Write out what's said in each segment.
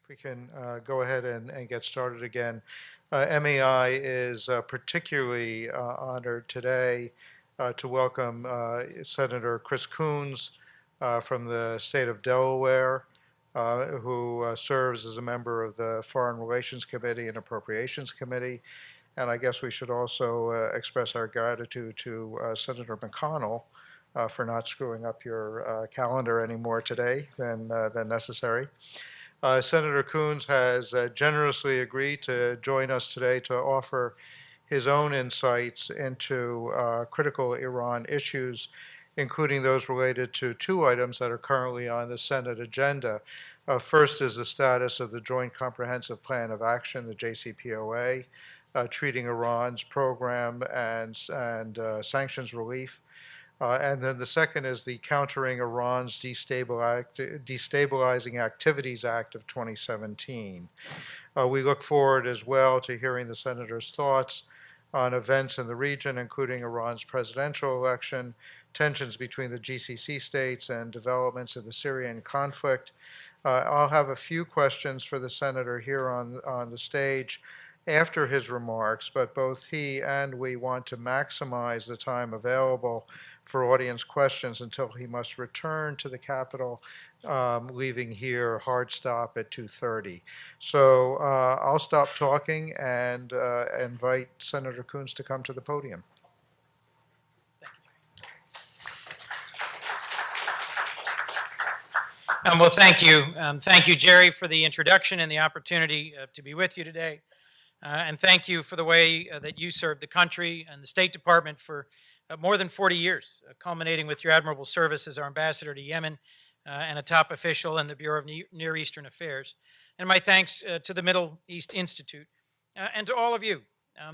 We can go ahead and get started again. MEI is particularly honored today to welcome Senator Chris Coons from the state of Delaware, who serves as a member of the Foreign Relations Committee and Appropriations Committee. And I guess we should also express our gratitude to Senator McConnell for not screwing up your calendar any more today than necessary. Senator Coons has generously agreed to join us today to offer his own insights into critical Iran issues, including those related to two items that are currently on the Senate agenda. First is the status of the Joint Comprehensive Plan of Action, the JCPOA, treating Iran's program and sanctions relief. And then the second is the Countering Iran's Destabilizing Activities Act of 2017. We look forward as well to hearing the Senator's thoughts on events in the region, including Iran's presidential election, tensions between the GCC states, and developments in the Syrian conflict. I'll have a few questions for the Senator here on the stage after his remarks, but both he and we want to maximize the time available for audience questions until he must return to the Capitol, leaving here hard stop at 2:30. So I'll stop talking and invite Senator Coons to come to the podium. Well, thank you. Thank you, Jerry, for the introduction and the opportunity to be with you today. And thank you for the way that you served the country and the State Department for more than 40 years, culminating with your admirable service as our ambassador to Yemen and a top official in the Bureau of Near Eastern Affairs. And my thanks to the Middle East Institute and to all of you,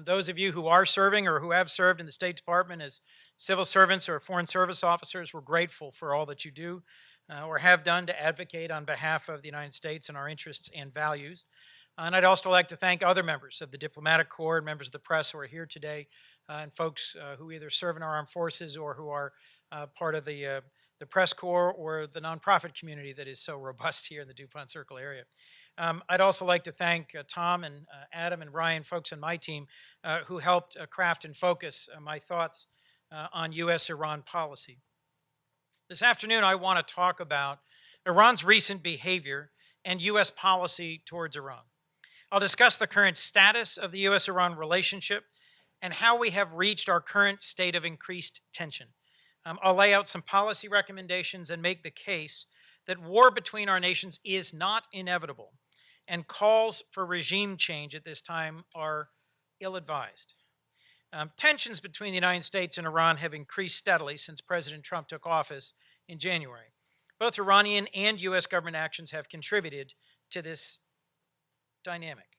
those of you who are serving or who have served in the State Department as civil servants or foreign service officers. We're grateful for all that you do or have done to advocate on behalf of the United States and our interests and values. And I'd also like to thank other members of the diplomatic corps and members of the press who are here today, and folks who either serve in our armed forces or who are part of the press corps or the nonprofit community that is so robust here in the DuPont Circle area. I'd also like to thank Tom and Adam and Ryan, folks in my team, who helped craft and focus my thoughts on U.S.-Iran policy. This afternoon, I want to talk about Iran's recent behavior and U.S. policy towards Iran. I'll discuss the current status of the U.S.-Iran relationship and how we have reached our current state of increased tension. I'll lay out some policy recommendations and make the case that war between our nations is not inevitable, and calls for regime change at this time are ill-advised. Tensions between the United States and Iran have increased steadily since President Trump took office in January. Both Iranian and U.S. government actions have contributed to this dynamic.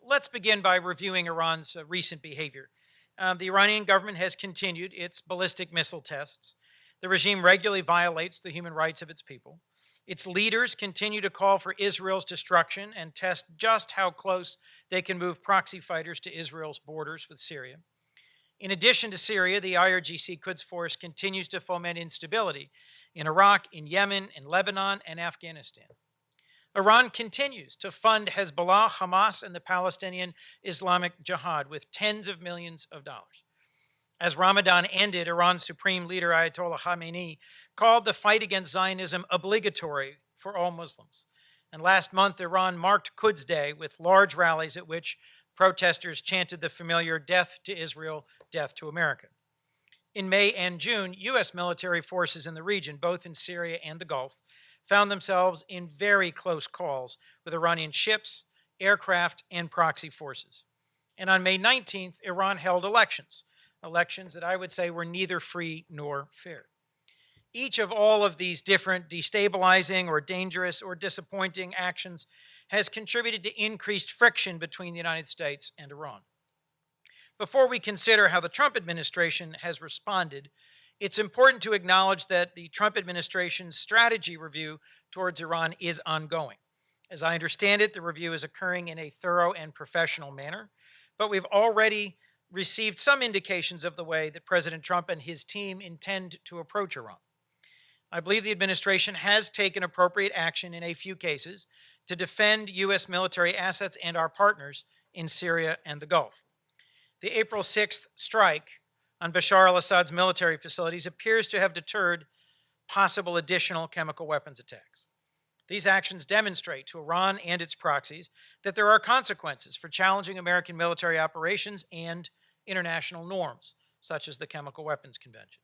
Let's begin by reviewing Iran's recent behavior. The Iranian government has continued its ballistic missile tests. The regime regularly violates the human rights of its people. Its leaders continue to call for Israel's destruction and test just how close they can move proxy fighters to Israel's borders with Syria. In addition to Syria, the IRGC Quds Force continues to foment instability in Iraq, in Yemen, in Lebanon, and Afghanistan. Iran continues to fund Hezbollah, Hamas, and the Palestinian Islamic Jihad with tens of millions of dollars. As Ramadan ended, Iran's Supreme Leader Ayatollah Khamenei called the fight against Zionism obligatory for all Muslims. And last month, Iran marked Quds Day with large rallies at which protesters chanted the familiar "Death to Israel, Death to America." In May and June, U.S. military forces in the region, both in Syria and the Gulf, found themselves in very close calls with Iranian ships, aircraft, and proxy forces. And on May 19th, Iran held elections that I would say were neither free nor fair. Each of all of these different destabilizing or dangerous or disappointing actions has contributed to increased friction between the United States and Iran. Before we consider how the Trump administration has responded, it's important to acknowledge that the Trump administration's strategy review towards Iran is ongoing. As I understand it, the review is occurring in a thorough and professional manner, but we've already received some indications of the way that President Trump and his team intend to approach Iran. I believe the administration has taken appropriate action in a few cases to defend U.S. military assets and our partners in Syria and the Gulf. The April 6th strike on Bashar al-Assad's military facilities appears to have deterred possible additional chemical weapons attacks. These actions demonstrate to Iran and its proxies that there are consequences for challenging American military operations and international norms, such as the Chemical Weapons Convention.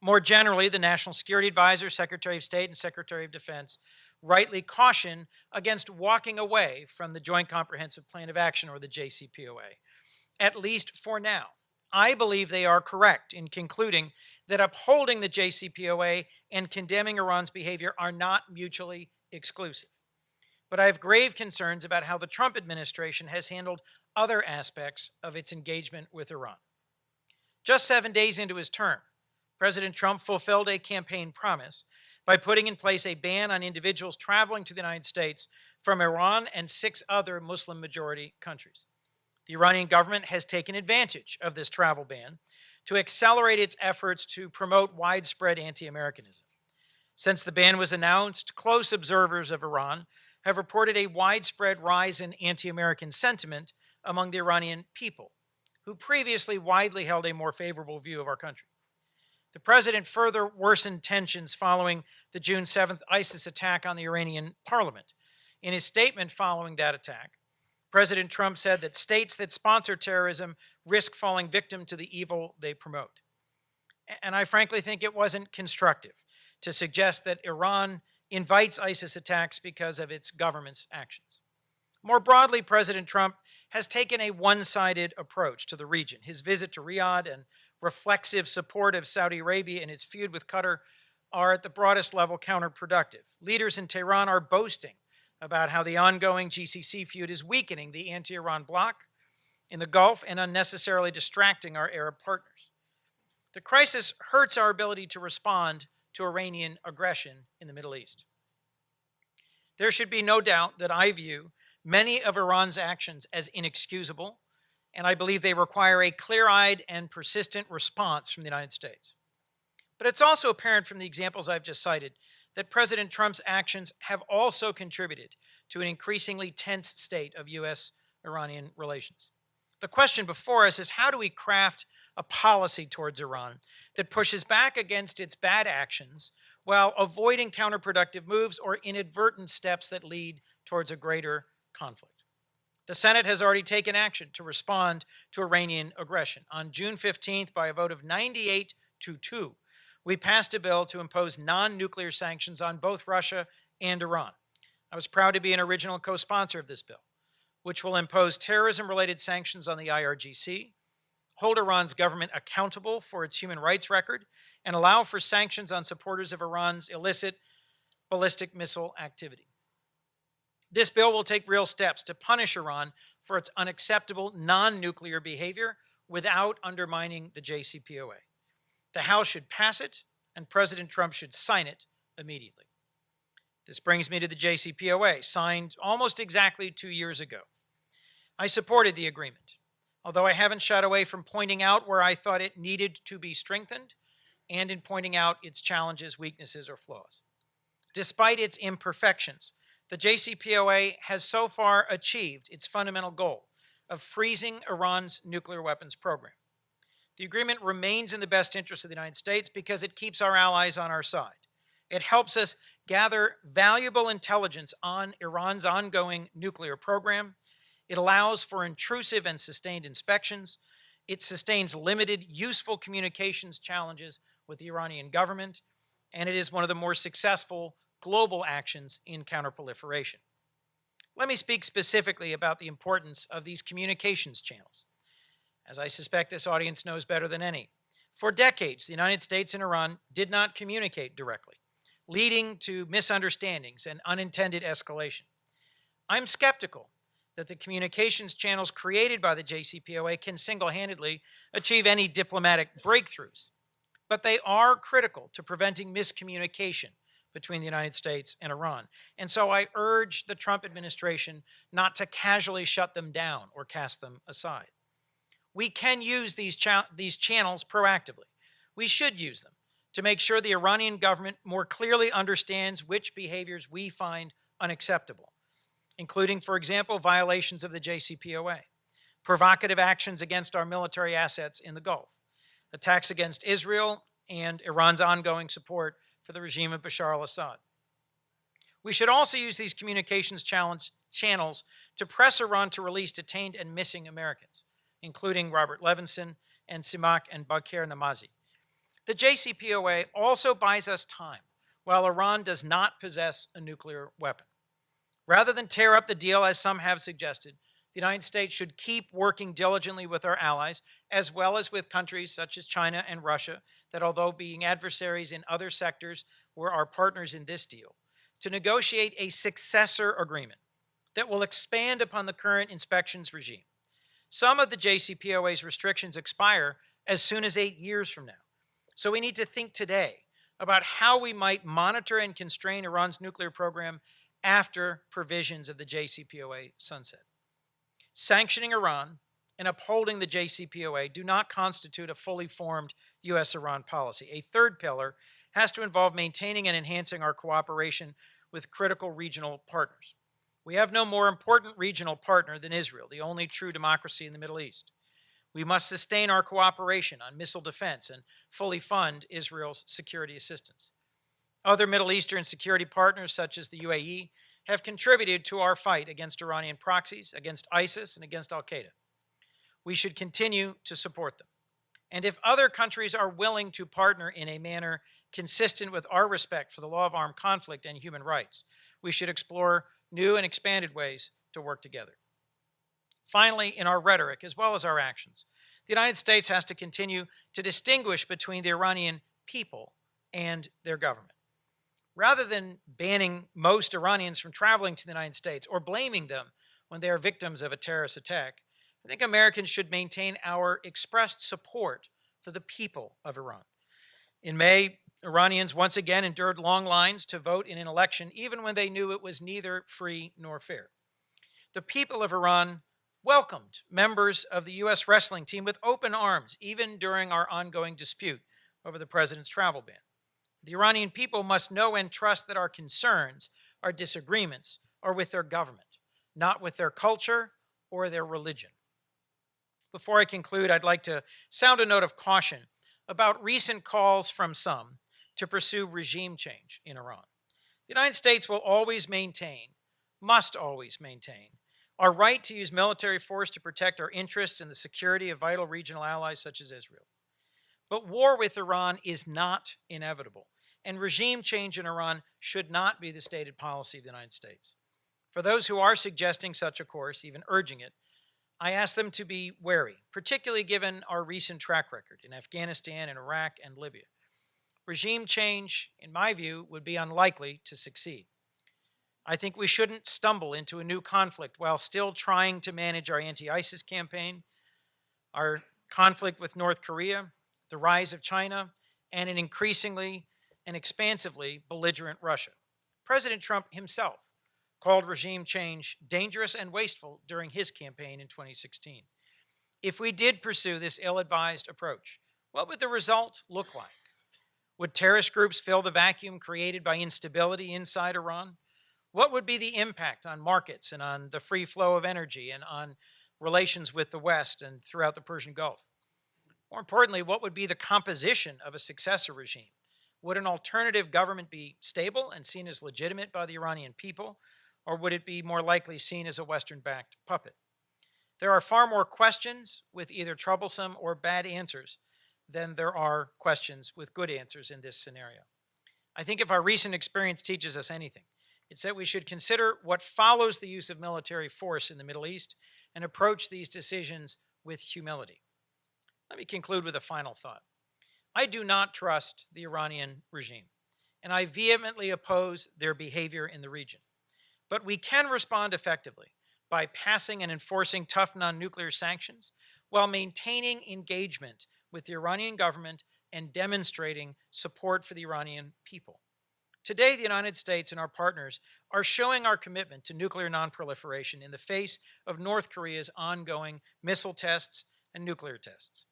More generally, the National Security Advisor, Secretary of State, and Secretary of Defense rightly caution against walking away from the Joint Comprehensive Plan of Action, or the JCPOA, at least for now. I believe they are correct in concluding that upholding the JCPOA and condemning Iran's behavior are not mutually exclusive. But I have grave concerns about how the Trump administration has handled other aspects of its engagement with Iran. Just 7 days into his term, President Trump fulfilled a campaign promise by putting in place a ban on individuals traveling to the United States from Iran and 6 other Muslim-majority countries. The Iranian government has taken advantage of this travel ban to accelerate its efforts to promote widespread anti-Americanism. Since the ban was announced, close observers of Iran have reported a widespread rise in anti-American sentiment among the Iranian people, who previously widely held a more favorable view of our country. The president further worsened tensions following the June 7th ISIS attack on the Iranian parliament. In his statement following that attack, President Trump said that states that sponsor terrorism risk falling victim to the evil they promote. And I frankly think it wasn't constructive to suggest that Iran invites ISIS attacks because of its government's actions. More broadly, President Trump has taken a one-sided approach to the region. His visit to Riyadh and reflexive support of Saudi Arabia in its feud with Qatar are at the broadest level counterproductive. Leaders in Tehran are boasting about how the ongoing GCC feud is weakening the anti-Iran bloc in the Gulf and unnecessarily distracting our Arab partners. The crisis hurts our ability to respond to Iranian aggression in the Middle East. There should be no doubt that I view many of Iran's actions as inexcusable, and I believe they require a clear-eyed and persistent response from the United States. But it's also apparent from the examples I've just cited that President Trump's actions have also contributed to an increasingly tense state of U.S.-Iranian relations. The question before us is, how do we craft a policy towards Iran that pushes back against its bad actions while avoiding counterproductive moves or inadvertent steps that lead towards a greater conflict? The Senate has already taken action to respond to Iranian aggression. On June 15th, by a vote of 98-2, we passed a bill to impose non-nuclear sanctions on both Russia and Iran. I was proud to be an original co-sponsor of this bill, which will impose terrorism-related sanctions on the IRGC, hold Iran's government accountable for its human rights record, and allow for sanctions on supporters of Iran's illicit ballistic missile activity. This bill will take real steps to punish Iran for its unacceptable non-nuclear behavior without undermining the JCPOA. The House should pass it, and President Trump should sign it immediately. This brings me to the JCPOA, signed almost exactly 2 years ago. I supported the agreement, although I haven't shied away from pointing out where I thought it needed to be strengthened and in pointing out its challenges, weaknesses, or flaws. Despite its imperfections, the JCPOA has so far achieved its fundamental goal of freezing Iran's nuclear weapons program. The agreement remains in the best interest of the United States because it keeps our allies on our side. It helps us gather valuable intelligence on Iran's ongoing nuclear program. It allows for intrusive and sustained inspections. It sustains limited, useful communications challenges with the Iranian government, and it is one of the more successful global actions in counterproliferation. Let me speak specifically about the importance of these communications channels. As I suspect this audience knows better than any, for decades, the United States and Iran did not communicate directly, leading to misunderstandings and unintended escalation. I'm skeptical that the communications channels created by the JCPOA can single-handedly achieve any diplomatic breakthroughs, but they are critical to preventing miscommunication between the United States and Iran. And so I urge the Trump administration not to casually shut them down or cast them aside. We can use these channels proactively. We should use them to make sure the Iranian government more clearly understands which behaviors we find unacceptable. including, for example, violations of the JCPOA, provocative actions against our military assets in the Gulf, attacks against Israel, and Iran's ongoing support for the regime of Bashar al-Assad. We should also use these communications channels to press Iran to release detained and missing Americans, including Robert Levinson and Simak and Bakir Namazi. The JCPOA also buys us time while Iran does not possess a nuclear weapon. Rather than tear up the deal, as some have suggested, the United States should keep working diligently with our allies, as well as with countries such as China and Russia, that although being adversaries in other sectors, were our partners in this deal, to negotiate a successor agreement that will expand upon the current inspections regime. Some of the JCPOA's restrictions expire as soon as 8 years from now. So we need to think today about how we might monitor and constrain Iran's nuclear program after provisions of the JCPOA sunset. Sanctioning Iran and upholding the JCPOA do not constitute a fully formed U.S.-Iran policy. A third pillar has to involve maintaining and enhancing our cooperation with critical regional partners. We have no more important regional partner than Israel, the only true democracy in the Middle East. We must sustain our cooperation on missile defense and fully fund Israel's security assistance. Other Middle Eastern security partners, such as the UAE, have contributed to our fight against Iranian proxies, against ISIS, and against al-Qaeda. We should continue to support them. And if other countries are willing to partner in a manner consistent with our respect for the law of armed conflict and human rights, we should explore new and expanded ways to work together. Finally, in our rhetoric as well as our actions, the United States has to continue to distinguish between the Iranian people and their government. Rather than banning most Iranians from traveling to the United States or blaming them when they are victims of a terrorist attack, I think Americans should maintain our expressed support for the people of Iran. In May, Iranians once again endured long lines to vote in an election, even when they knew it was neither free nor fair. The people of Iran welcomed members of the U.S. wrestling team with open arms, even during our ongoing dispute over the president's travel ban. The Iranian people must know and trust that our concerns, our disagreements, are with their government, not with their culture or their religion. Before I conclude, I'd like to sound a note of caution about recent calls from some to pursue regime change in Iran. The United States will always maintain, must always maintain, our right to use military force to protect our interests and the security of vital regional allies such as Israel. But war with Iran is not inevitable, and regime change in Iran should not be the stated policy of the United States. For those who are suggesting such a course, even urging it, I ask them to be wary, particularly given our recent track record in Afghanistan and Iraq and Libya. Regime change, in my view, would be unlikely to succeed. I think we shouldn't stumble into a new conflict while still trying to manage our anti-ISIS campaign, our conflict with North Korea, the rise of China, and an increasingly and expansively belligerent Russia. President Trump himself called regime change dangerous and wasteful during his campaign in 2016. If we did pursue this ill-advised approach, what would the result look like? Would terrorist groups fill the vacuum created by instability inside Iran? What would be the impact on markets and on the free flow of energy and on relations with the West and throughout the Persian Gulf? More importantly, what would be the composition of a successor regime? Would an alternative government be stable and seen as legitimate by the Iranian people, or would it be more likely seen as a Western-backed puppet? There are far more questions with either troublesome or bad answers than there are questions with good answers in this scenario. I think if our recent experience teaches us anything, it's that we should consider what follows the use of military force in the Middle East and approach these decisions with humility. Let me conclude with a final thought. I do not trust the Iranian regime, and I vehemently oppose their behavior in the region. But we can respond effectively by passing and enforcing tough non-nuclear sanctions while maintaining engagement with the Iranian government and demonstrating support for the Iranian people. Today, the United States and our partners are showing our commitment to nuclear nonproliferation in the face of North Korea's ongoing missile tests and nuclear tests.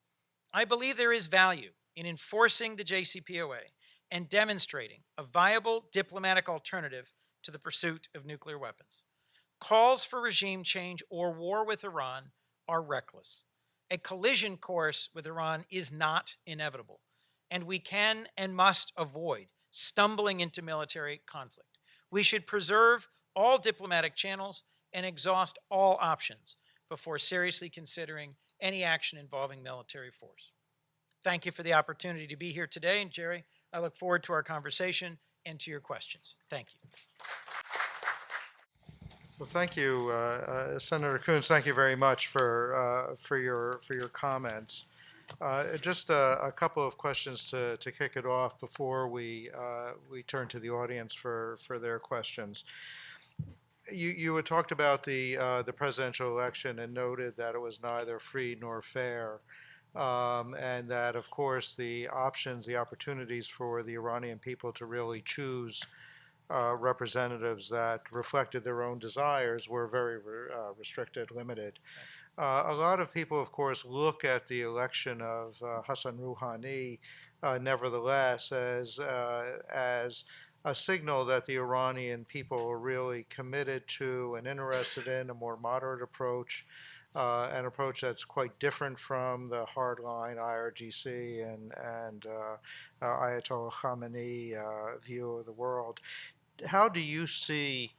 I believe there is value in enforcing the JCPOA and demonstrating a viable diplomatic alternative to the pursuit of nuclear weapons. calls for regime change or war with Iran are reckless. A collision course with Iran is not inevitable, and we can and must avoid stumbling into military conflict. We should preserve all diplomatic channels and exhaust all options before seriously considering any action involving military force. Thank you for the opportunity to be here today, and Jerry, I look forward to our conversation and to your questions. Thank you. Well, thank you, Senator Coons. Thank you very much for your comments. Just a couple of questions to kick it off before we turn to the audience for their questions. You had talked about the presidential election and noted that it was neither free nor fair, and that of course the options, the opportunities for the Iranian people to really choose representatives that reflected their own desires were very restricted, limited. A lot of people, of course, look at the election of Hassan Rouhani, nevertheless, as a signal that the Iranian people are really committed to and interested in a more moderate approach, an approach that's quite different from the hardline IRGC and Ayatollah Khamenei view of the world. How do you see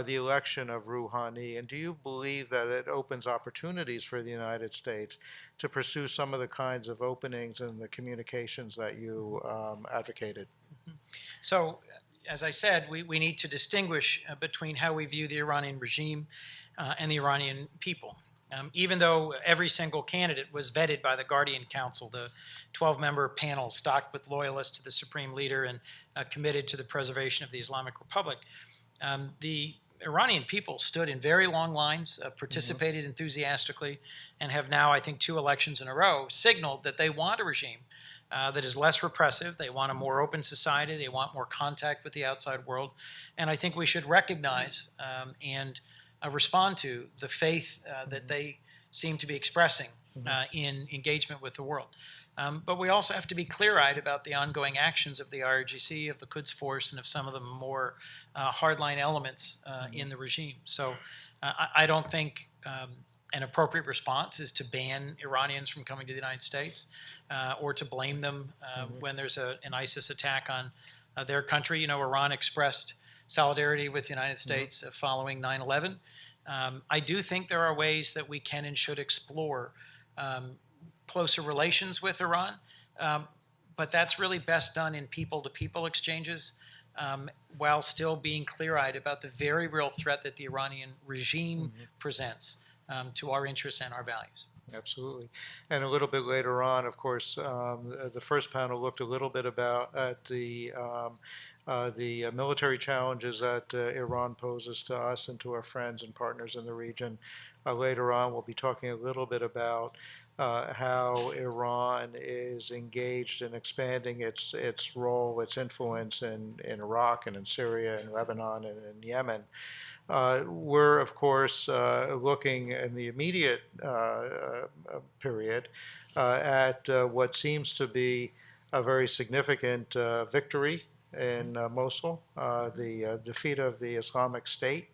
the election of Rouhani, and do you believe that it opens opportunities for the United States to pursue some of the kinds of openings in the communications that you advocated? So, as I said, we need to distinguish between how we view the Iranian regime and the Iranian people. Even though every single candidate was vetted by the Guardian Council, the 12-member panel stocked with loyalists to the supreme leader and committed to the preservation of the Islamic Republic, the Iranian people stood in very long lines, participated enthusiastically, and have now, I think, 2 elections in a row, signaled that they want a regime that is less repressive. They want a more open society. They want more contact with the outside world. And I think we should recognize and respond to the faith that they seem to be expressing in engagement with the world. But we also have to be clear-eyed about the ongoing actions of the IRGC, of the Quds Force, and of some of the more hardline elements in the regime. So I don't think an appropriate response is to ban Iranians from coming to the United States or to blame them when there's an ISIS attack on their country. You know, Iran expressed solidarity with the United States following 9/11. I do think there are ways that we can and should explore closer relations with Iran, but that's really best done in people-to-people exchanges while still being clear-eyed about the very real threat that the Iranian regime presents to our interests and our values. Absolutely. And a little bit later on, of course, the first panel looked a little bit at the military challenges that Iran poses to us and to our friends and partners in the region. Later on, we'll be talking a little bit about how Iran is engaged in expanding its role, its influence in Iraq and in Syria and Lebanon and in Yemen. We're, of course, looking in the immediate period at what seems to be a very significant victory in Mosul, the defeat of the Islamic State,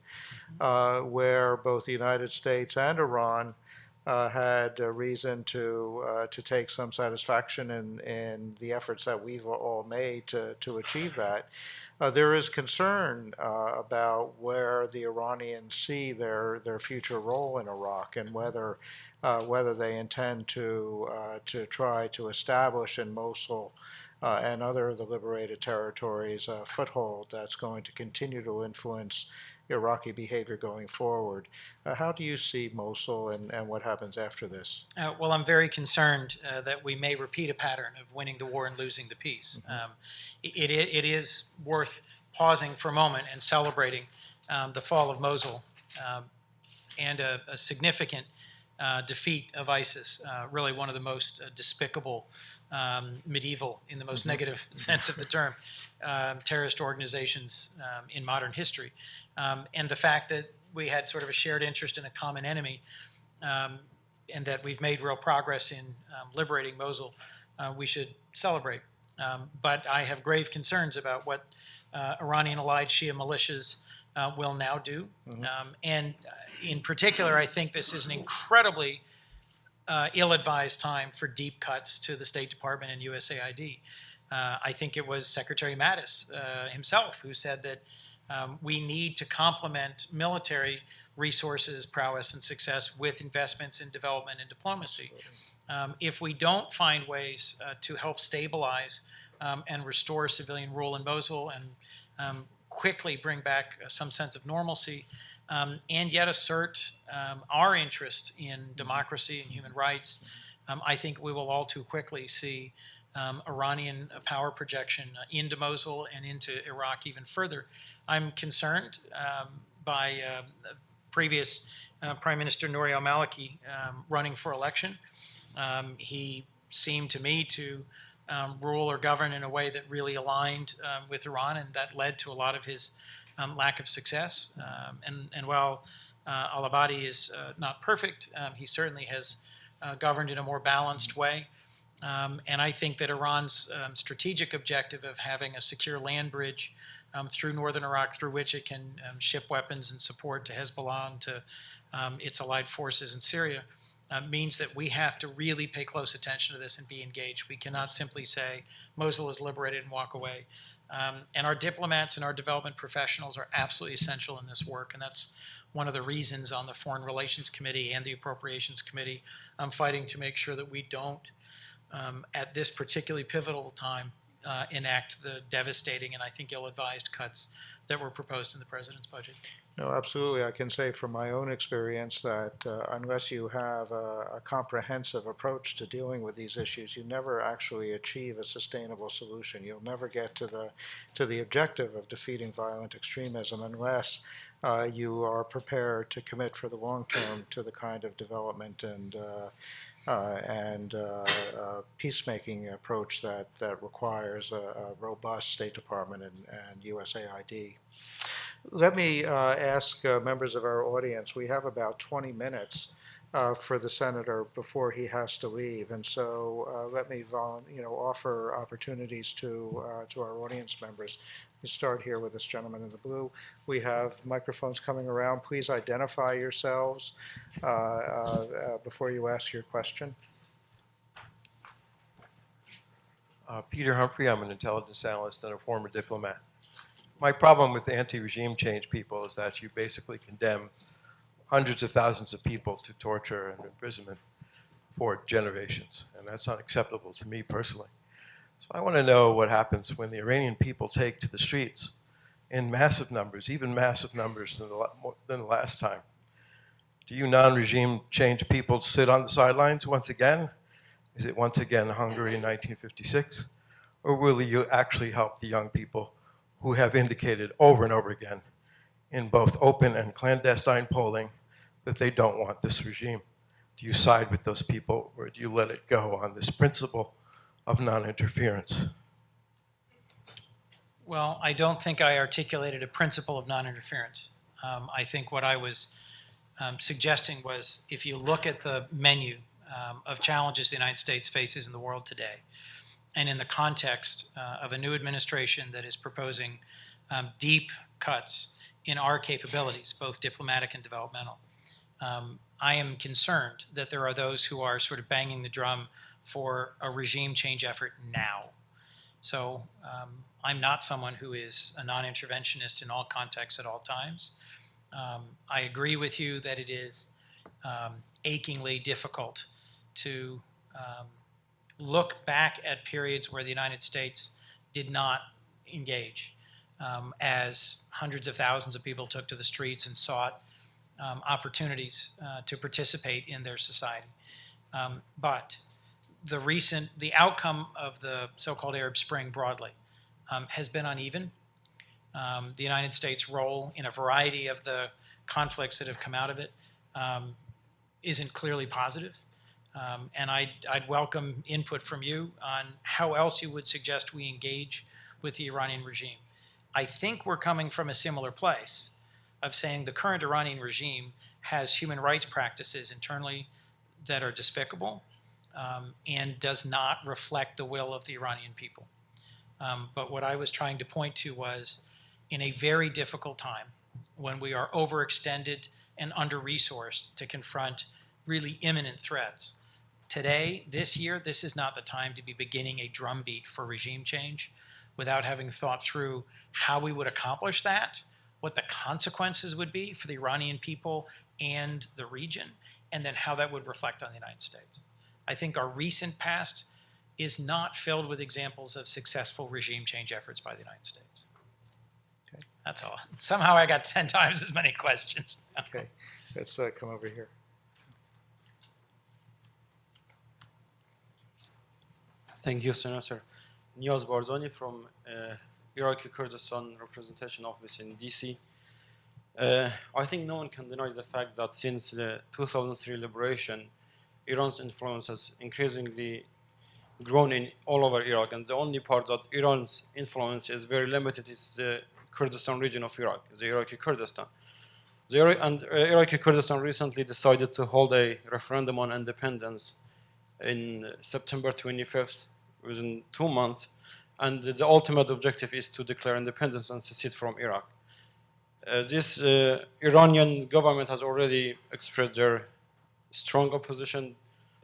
where both the United States and Iran had reason to take some satisfaction in the efforts that we've all made to achieve that. There is concern about where the Iranians see their future role in Iraq and whether they intend to try to establish in Mosul and other of the liberated territories a foothold that's going to continue to influence Iraqi behavior going forward. How do you see Mosul and what happens after this? Well, I'm very concerned that we may repeat a pattern of winning the war and losing the peace. It is worth pausing for a moment and celebrating the fall of Mosul and a significant defeat of ISIS, really one of the most despicable, medieval, in the most negative sense of the term, terrorist organizations in modern history. And the fact that we had sort of a shared interest in a common enemy and that we've made real progress in liberating Mosul, we should celebrate. But I have grave concerns about what Iranian allied Shia militias will now do. And in particular, I think this is an incredibly ill-advised time for deep cuts to the State Department and USAID. I think it was Secretary Mattis himself who said that we need to complement military resources, prowess, and success with investments in development and diplomacy. If we don't find ways to help stabilize and restore civilian rule in Mosul and quickly bring back some sense of normalcy, and yet assert our interest in democracy and human rights, I think we will all too quickly see Iranian power projection into Mosul and into Iraq even further. I'm concerned by previous Prime Minister Nouri al-Maliki running for election. He seemed to me to rule or govern in a way that really aligned with Iran, and that led to a lot of his lack of success. And while al-Abadi is not perfect, he certainly has governed in a more balanced way. And I think that Iran's strategic objective of having a secure land bridge through northern Iraq, through which it can ship weapons and support to Hezbollah and to its allied forces in Syria, means that we have to really pay close attention to this and be engaged. We cannot simply say Mosul is liberated and walk away. And our diplomats and our development professionals are absolutely essential in this work, and that's one of the reasons on the Foreign Relations Committee and the Appropriations Committee I'm fighting to make sure that we don't, at this particularly pivotal time, enact the devastating and I think ill-advised cuts that were proposed in the President's budget. No, absolutely. I can say from my own experience that unless you have a comprehensive approach to dealing with these issues, you never actually achieve a sustainable solution. You'll never get to the objective of defeating violent extremism unless you are prepared to commit for the long term to the kind of development and peacemaking approach that requires a robust State Department and USAID. Let me ask members of our audience, we have about 20 minutes for the Senator before he has to leave, and so let me offer opportunities to our audience members. We start here with this gentleman in the blue. We have microphones coming around. Please identify yourselves before you ask your question. Peter Humphrey, I'm an intelligence analyst and a former diplomat. My problem with anti-regime change people is that you basically condemn hundreds of thousands of people to torture and imprisonment for generations, and that's not acceptable to me personally. So I want to know what happens when the Iranian people take to the streets in massive numbers, even massive numbers than the last time. Do you non-regime change people sit on the sidelines once again? Is it once again Hungary in 1956? Or will you actually help the young people who have indicated over and over again in both open and clandestine polling that they don't want this regime? Do you side with those people, or do you let it go on this principle of non-interference? Well, I don't think I articulated a principle of non-interference. I think what I was suggesting was, if you look at the menu of challenges the United States faces in the world today, and in the context of a new administration that is proposing deep cuts in our capabilities, both diplomatic and developmental, I am concerned that there are those who are sort of banging the drum for a regime change effort now. So I'm not someone who is a non-interventionist in all contexts at all times. I agree with you that it is achingly difficult to look back at periods where the United States did not engage, as hundreds of thousands of people took to the streets and sought opportunities to participate in their society. But the outcome of the so-called Arab Spring broadly has been uneven. The United States' role in a variety of the conflicts that have come out of it isn't clearly positive. And I'd welcome input from you on how else you would suggest we engage with the Iranian regime. I think we're coming from a similar place of saying the current Iranian regime has human rights practices internally that are despicable and does not reflect the will of the Iranian people. But what I was trying to point to was, in a very difficult time, when we are overextended and under-resourced to confront really imminent threats. Today, this year, this is not the time to be beginning a drumbeat for regime change without having thought through how we would accomplish that, what the consequences would be for the Iranian people and the region, and then how that would reflect on the United States. I think our recent past is not filled with examples of successful regime change efforts by the United States. Okay. That's all. Somehow I got 10 times as many questions. Okay, let's come over here. Thank you, Senator. Niaz Barzani from Iraqi Kurdistan Representation Office in DC. I think no one can deny the fact that since the 2003 liberation, Iran's influence has increasingly grown in all over Iraq, and the only part that Iran's influence is very limited is the Kurdistan region of Iraq, the Iraqi Kurdistan. Iraqi Kurdistan recently decided to hold a referendum on independence in September 25th, within 2 months, and the ultimate objective is to declare independence and secede from Iraq. This Iranian government has already expressed their strong opposition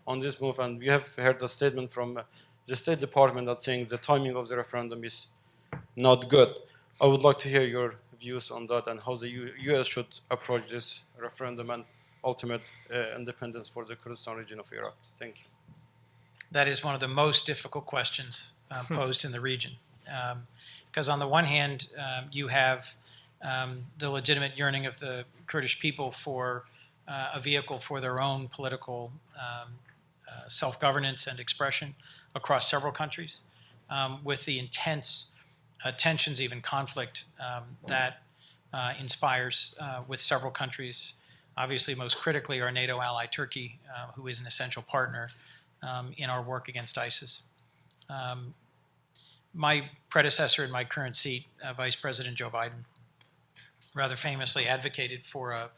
on this move, and we have heard a statement from the State Department that saying the timing of the referendum is not good. I would like to hear your views on that and how the U.S. should approach this referendum and ultimate independence for the Kurdistan region of Iraq. Thank you. That is one of the most difficult questions posed in the region. Because on the one hand, you have the legitimate yearning of the Kurdish people for a vehicle for their own political self-governance and expression across several countries, with the intense tensions, even conflict that inspires with several countries. Obviously, most critically, our NATO ally Turkey, who is an essential partner in our work against ISIS. My predecessor in my current seat, Vice President Joe Biden, rather famously advocated for a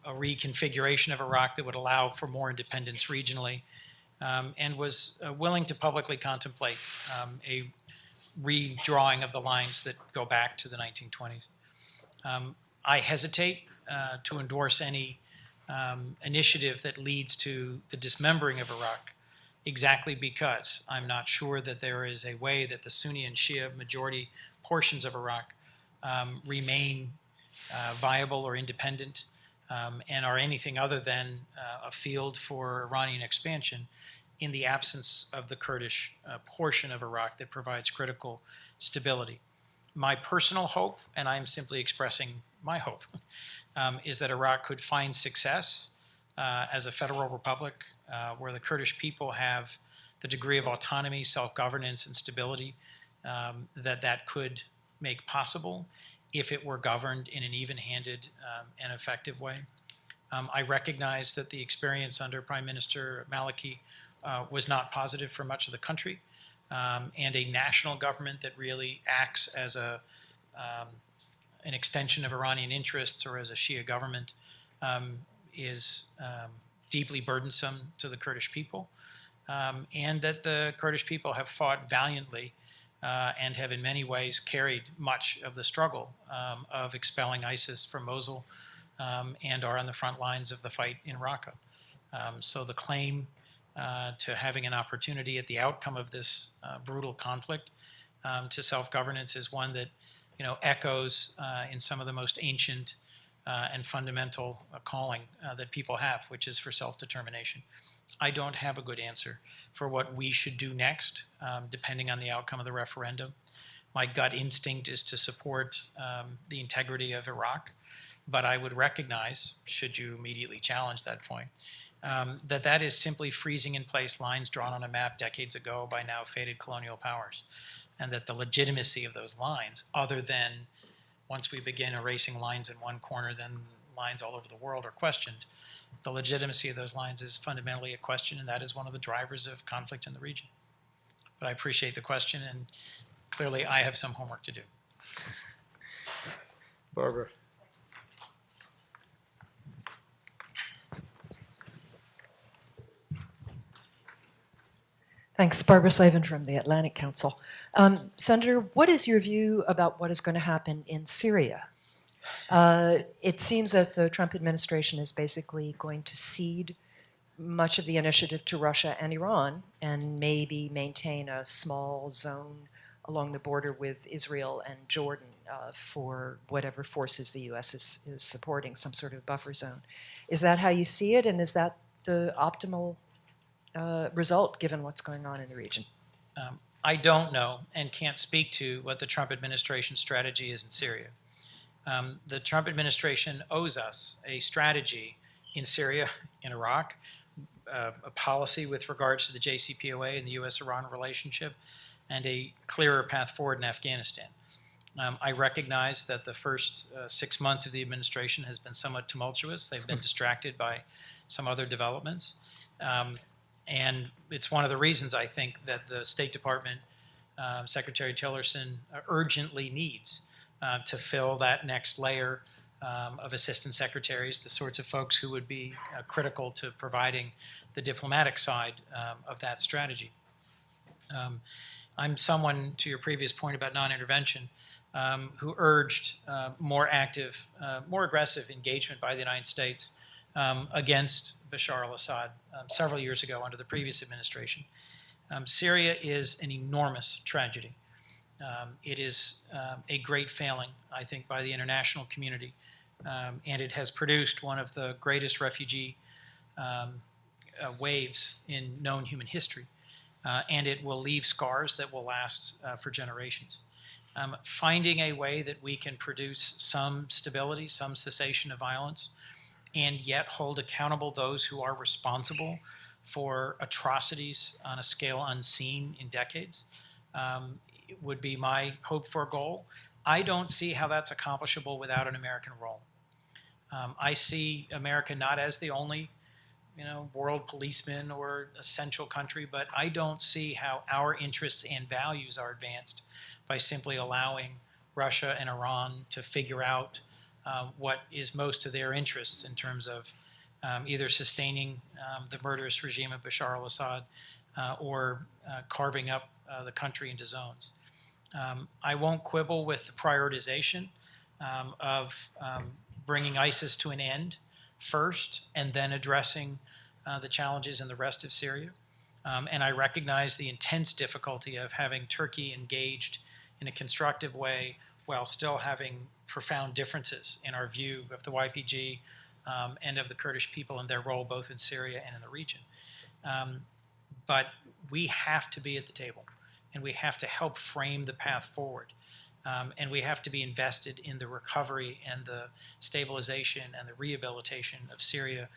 reconfiguration of Iraq that would allow for more independence regionally, and was willing to publicly contemplate a redrawing of the lines that go back to the 1920s. I hesitate to endorse any initiative that leads to the dismembering of Iraq, exactly because I'm not sure that there is a way that the Sunni and Shia majority portions of Iraq remain viable or independent, and are anything other than a field for Iranian expansion in the absence of the Kurdish portion of Iraq that provides critical stability. My personal hope, and I'm simply expressing my hope, is that Iraq could find success as a federal republic where the Kurdish people have the degree of autonomy, self-governance, and stability that could make possible if it were governed in an even-handed and effective way. I recognize that the experience under Prime Minister Maliki was not positive for much of the country, and a national government that really acts as an extension of Iranian interests or as a Shia government is deeply burdensome to the Kurdish people, and that the Kurdish people have fought valiantly and have in many ways carried much of the struggle of expelling ISIS from Mosul and are on the front lines of the fight in Raqqa. So the claim to having an opportunity at the outcome of this brutal conflict to self-governance is one that echoes in some of the most ancient and fundamental calling that people have, which is for self-determination. I don't have a good answer for what we should do next, depending on the outcome of the referendum. My gut instinct is to support the integrity of Iraq, but I would recognize, should you immediately challenge that point, that is simply freezing in place lines drawn on a map decades ago by now faded colonial powers, and that the legitimacy of those lines, other than once we begin erasing lines in one corner, then lines all over the world are questioned. The legitimacy of those lines is fundamentally a question, and that is one of the drivers of conflict in the region. But I appreciate the question, and clearly I have some homework to do. Barbara. Thanks. Barbara Slavin from the Atlantic Council. Senator, what is your view about what is going to happen in Syria? It seems that the Trump administration is basically going to cede much of the initiative to Russia and Iran and maybe maintain a small zone along the border with Israel and Jordan for whatever forces the U.S. is supporting, some sort of buffer zone. Is that how you see it, and is that the optimal result given what's going on in the region? I don't know and can't speak to what the Trump administration strategy is in Syria. The Trump administration owes us a strategy in Syria, in Iraq, a policy with regards to the JCPOA and the U.S.-Iran relationship, and a clearer path forward in Afghanistan. I recognize that the first 6 months of the administration has been somewhat tumultuous. They've been distracted by some other developments. And it's one of the reasons I think that the State Department, Secretary Tillerson, urgently needs to fill that next layer of assistant secretaries, the sorts of folks who would be critical to providing the diplomatic side of that strategy. I'm someone, to your previous point about non-intervention, who urged more active, more aggressive engagement by the United States against Bashar al-Assad several years ago under the previous administration. Syria is an enormous tragedy. It is a great failing, I think, by the international community, and it has produced one of the greatest refugee waves in known human history, and it will leave scars that will last for generations. Finding a way that we can produce some stability, some cessation of violence, and yet hold accountable those who are responsible for atrocities on a scale unseen in decades would be my hoped-for goal. I don't see how that's accomplishable without an American role. I see America not as the only, world policeman or essential country, but I don't see how our interests and values are advanced by simply allowing Russia and Iran to figure out what is most to their interests in terms of either sustaining the murderous regime of Bashar al-Assad or carving up the country into zones. I won't quibble with the prioritization of bringing ISIS to an end first and then addressing the challenges in the rest of Syria. And I recognize the intense difficulty of having Turkey engaged in a constructive way while still having profound differences in our view of the YPG and of the Kurdish people and their role both in Syria and in the region. But we have to be at the table, and we have to help frame the path forward. And we have to be invested in the recovery and the stabilization and the rehabilitation of Syria.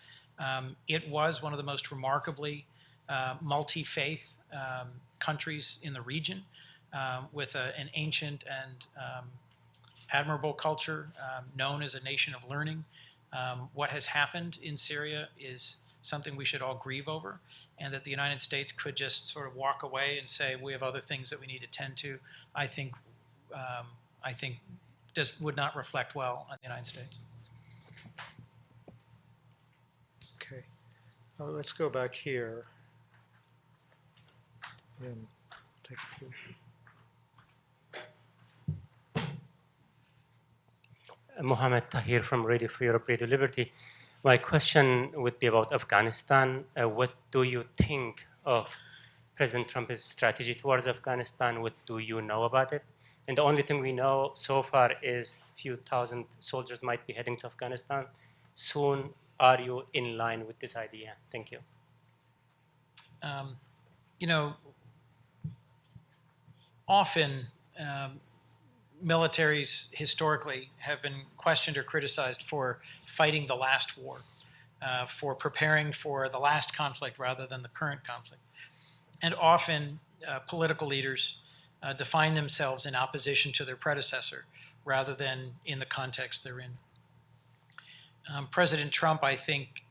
It was one of the most remarkably multi-faith countries in the region with an ancient and admirable culture known as a nation of learning. What has happened in Syria is something we should all grieve over, and that the United States could just sort of walk away and say we have other things that we need to tend to, I think just would not reflect well on the United States. Okay. Let's go back here. And then take a few. Mohammed Tahir from Radio Free Europe, Radio Liberty. My question would be about Afghanistan. What do you think of President Trump's strategy towards Afghanistan? What do you know about it? And the only thing we know so far is a few thousand soldiers might be heading to Afghanistan. Soon, are you in line with this idea? Thank you. Often militaries historically have been questioned or criticized for fighting the last war, for preparing for the last conflict rather than the current conflict. And often political leaders define themselves in opposition to their predecessor rather than in the context they're in. President Trump, I think,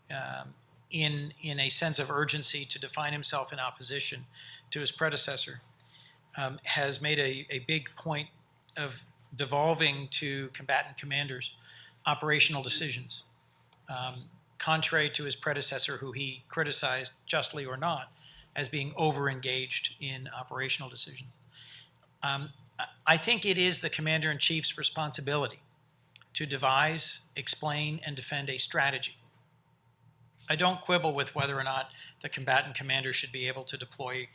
in a sense of urgency to define himself in opposition to his predecessor, has made a big point of devolving to combatant commanders operational decisions, contrary to his predecessor, who he criticized, justly or not, as being over-engaged in operational decisions. I think it is the commander-in-chief's responsibility to devise, explain, and defend a strategy. I don't quibble with whether or not the combatant commander should be able to deploy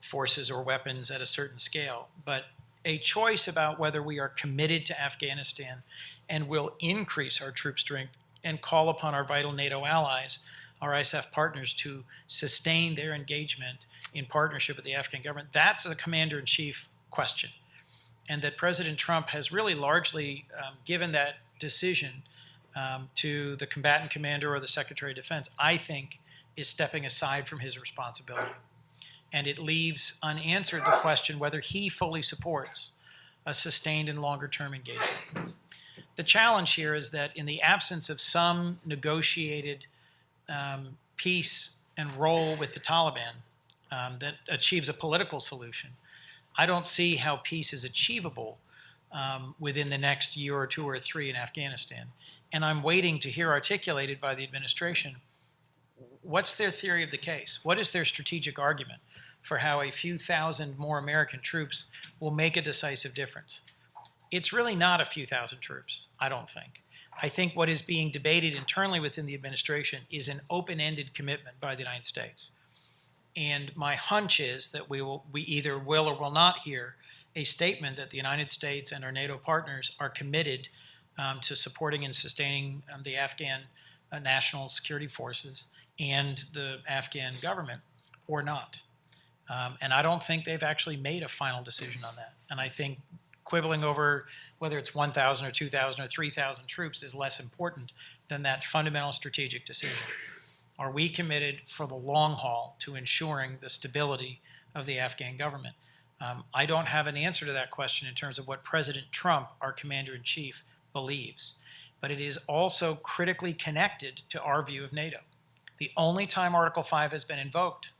forces or weapons at a certain scale, but a choice about whether we are committed to Afghanistan and will increase our troop strength and call upon our vital NATO allies, our ISAF partners, to sustain their engagement in partnership with the Afghan government, that's a commander-in-chief question. And that President Trump has really largely given that decision to the combatant commander or the Secretary of Defense, I think is stepping aside from his responsibility. And it leaves unanswered the question whether he fully supports a sustained and longer-term engagement. The challenge here is that in the absence of some negotiated peace and role with the Taliban that achieves a political solution, I don't see how peace is achievable within the next year or two or three in Afghanistan. And I'm waiting to hear articulated by the administration, what's their theory of the case? What is their strategic argument for how a few thousand more American troops will make a decisive difference? It's really not a few thousand troops, I don't think. I think what is being debated internally within the administration is an open-ended commitment by the United States. And my hunch is that we either will or will not hear a statement that the United States and our NATO partners are committed to supporting and sustaining the Afghan national security forces and the Afghan government, or not. And I don't think they've actually made a final decision on that. And I think quibbling over whether it's 1,000 or 2,000 or 3,000 troops is less important than that fundamental strategic decision. Are we committed for the long haul to ensuring the stability of the Afghan government? I don't have an answer to that question in terms of what President Trump, our commander-in-chief, believes. But it is also critically connected to our view of NATO. The only time Article 5 has been invoked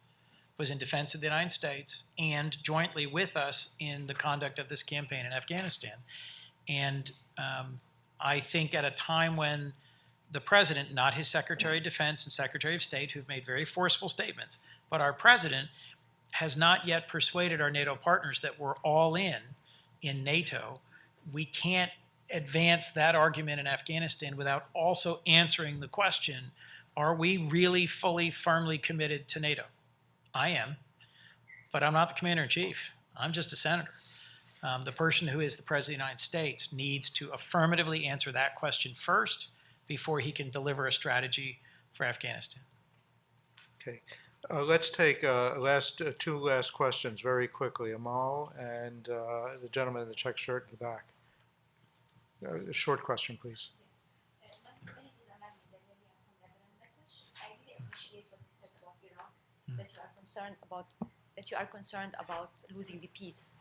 was in defense of the United States and jointly with us in the conduct of this campaign in Afghanistan. And I think at a time when the president, not his Secretary of Defense and Secretary of State, who've made very forceful statements, but our president has not yet persuaded our NATO partners that we're all in NATO, we can't advance that argument in Afghanistan without also answering the question, are we really fully, firmly committed to NATO? I am, but I'm not the commander-in-chief. I'm just a senator. The person who is the President of the United States needs to affirmatively answer that question first before he can deliver a strategy for Afghanistan. Okay. Let's take two last questions very quickly. Amal and the gentleman in the check shirt in the back. A short question, please. That you are concerned about losing the peace,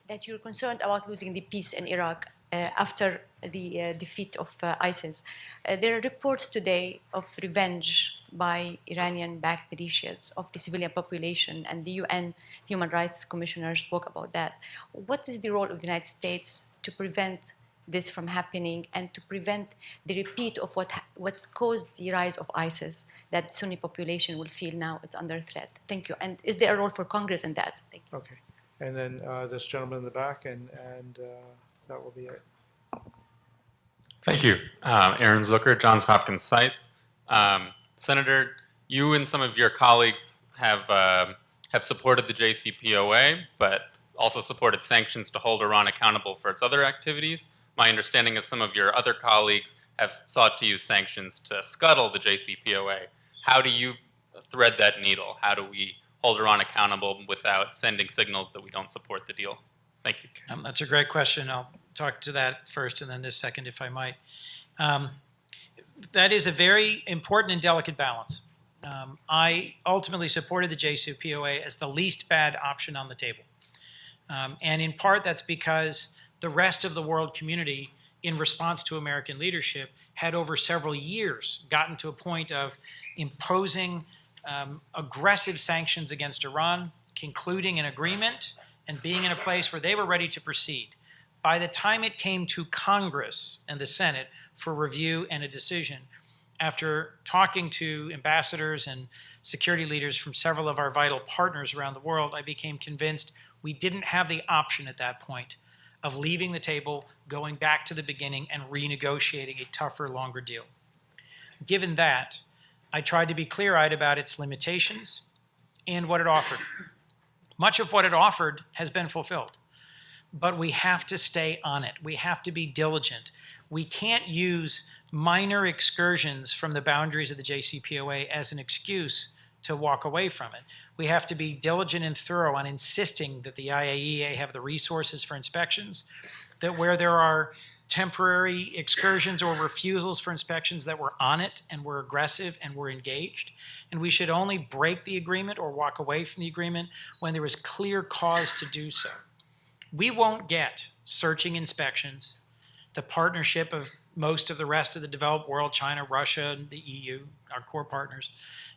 that you're concerned about losing the peace in Iraq after the defeat of ISIS. There are reports today of revenge by Iranian-backed militias of the civilian population, and the UN Human Rights Commissioner spoke about that. What is the role of the United States to prevent this from happening and to prevent the repeat of what caused the rise of ISIS, that Sunni population will feel now it's under threat? Thank you. And is there a role for Congress in that? Thank you. Okay. And then this gentleman in the back, and that will be it. Thank you. Aaron Zucker, Johns Hopkins SAIS. Senator, you and some of your colleagues have supported the JCPOA, but also supported sanctions to hold Iran accountable for its other activities. My understanding is some of your other colleagues have sought to use sanctions to scuttle the JCPOA. How do you thread that needle? How do we hold Iran accountable without sending signals that we don't support the deal? Thank you. That's a great question. I'll talk to that first and then this second, if I might. That is a very important and delicate balance. I ultimately supported the JCPOA as the least bad option on the table. And in part, that's because the rest of the world community, in response to American leadership, had over several years gotten to a point of imposing aggressive sanctions against Iran, concluding an agreement, and being in a place where they were ready to proceed. By the time it came to Congress and the Senate for review and a decision, after talking to ambassadors and security leaders from several of our vital partners around the world, I became convinced we didn't have the option at that point of leaving the table, going back to the beginning, and renegotiating a tougher, longer deal. Given that, I tried to be clear-eyed about its limitations and what it offered. Much of what it offered has been fulfilled, but we have to stay on it. We have to be diligent. We can't use minor excursions from the boundaries of the JCPOA as an excuse to walk away from it. We have to be diligent and thorough on insisting that the IAEA have the resources for inspections, that where there are temporary excursions or refusals for inspections, that we're on it and we're aggressive and we're engaged. And we should only break the agreement or walk away from the agreement when there is clear cause to do so. We won't get searching inspections, the partnership of most of the rest of the developed world, China, Russia, and the EU, our core partners,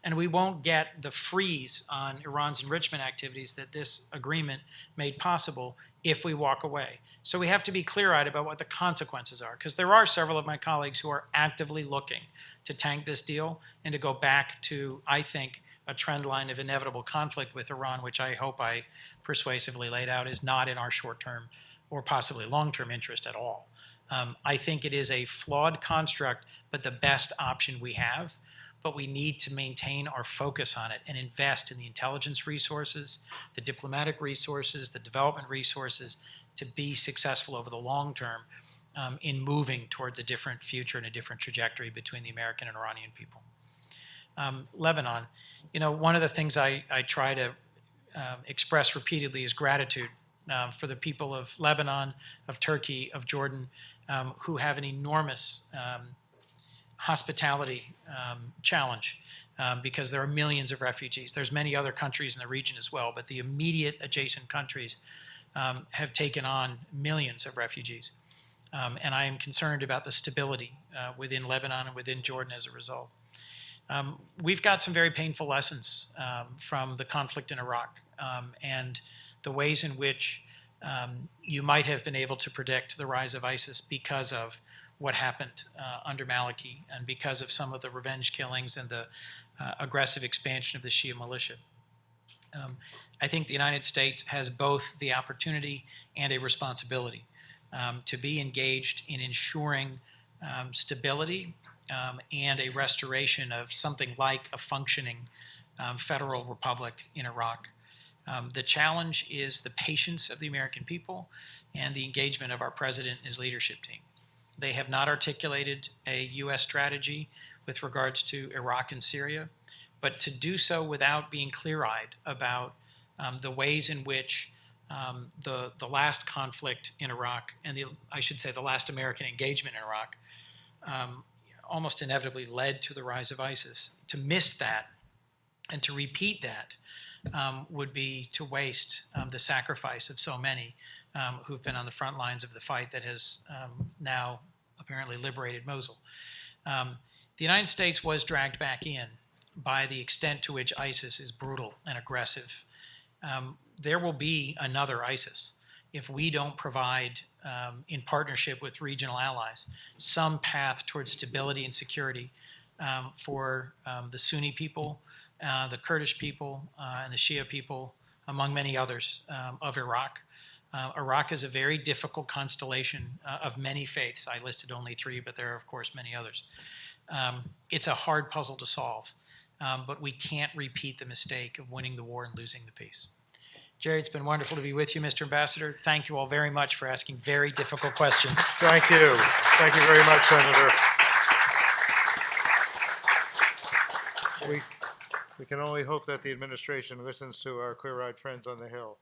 and we won't get the freeze on Iran's enrichment activities that this agreement made possible if we walk away. So we have to be clear-eyed about what the consequences are, because there are several of my colleagues who are actively looking to tank this deal and to go back to, I think, a trend line of inevitable conflict with Iran, which I hope I persuasively laid out is not in our short-term or possibly long-term interest at all. I think it is a flawed construct, but the best option we have. But we need to maintain our focus on it and invest in the intelligence resources, the diplomatic resources, the development resources to be successful over the long term in moving towards a different future and a different trajectory between the American and Iranian people. Lebanon, one of the things I try to express repeatedly is gratitude for the people of Lebanon, of Turkey, of Jordan, who have an enormous hospitality challenge because there are millions of refugees. There's many other countries in the region as well, but the immediate adjacent countries have taken on millions of refugees. And I am concerned about the stability within Lebanon and within Jordan as a result. We've got some very painful lessons from the conflict in Iraq and the ways in which you might have been able to predict the rise of ISIS because of what happened under Maliki and because of some of the revenge killings and the aggressive expansion of the Shia militia. I think the United States has both the opportunity and a responsibility to be engaged in ensuring stability and a restoration of something like a functioning federal republic in Iraq. The challenge is the patience of the American people and the engagement of our president and his leadership team. They have not articulated a U.S. strategy with regards to Iraq and Syria, but to do so without being clear-eyed about the ways in which the last conflict in Iraq and I should say the last American engagement in Iraq almost inevitably led to the rise of ISIS. To miss that and to repeat that would be to waste the sacrifice of so many who've been on the front lines of the fight that has now apparently liberated Mosul. The United States was dragged back in by the extent to which ISIS is brutal and aggressive. There will be another ISIS if we don't provide, in partnership with regional allies, some path towards stability and security for the Sunni people, the Kurdish people, and the Shia people, among many others, of Iraq. Iraq is a very difficult constellation of many faiths. I listed only 3, but there are, of course, many others. It's a hard puzzle to solve, but we can't repeat the mistake of winning the war and losing the peace. Jerry, it's been wonderful to be with you, Mr. Ambassador. Thank you all very much for asking very difficult questions. Thank you. Thank you very much, Senator. We can only hope that the administration listens to our clear-eyed friends on the Hill.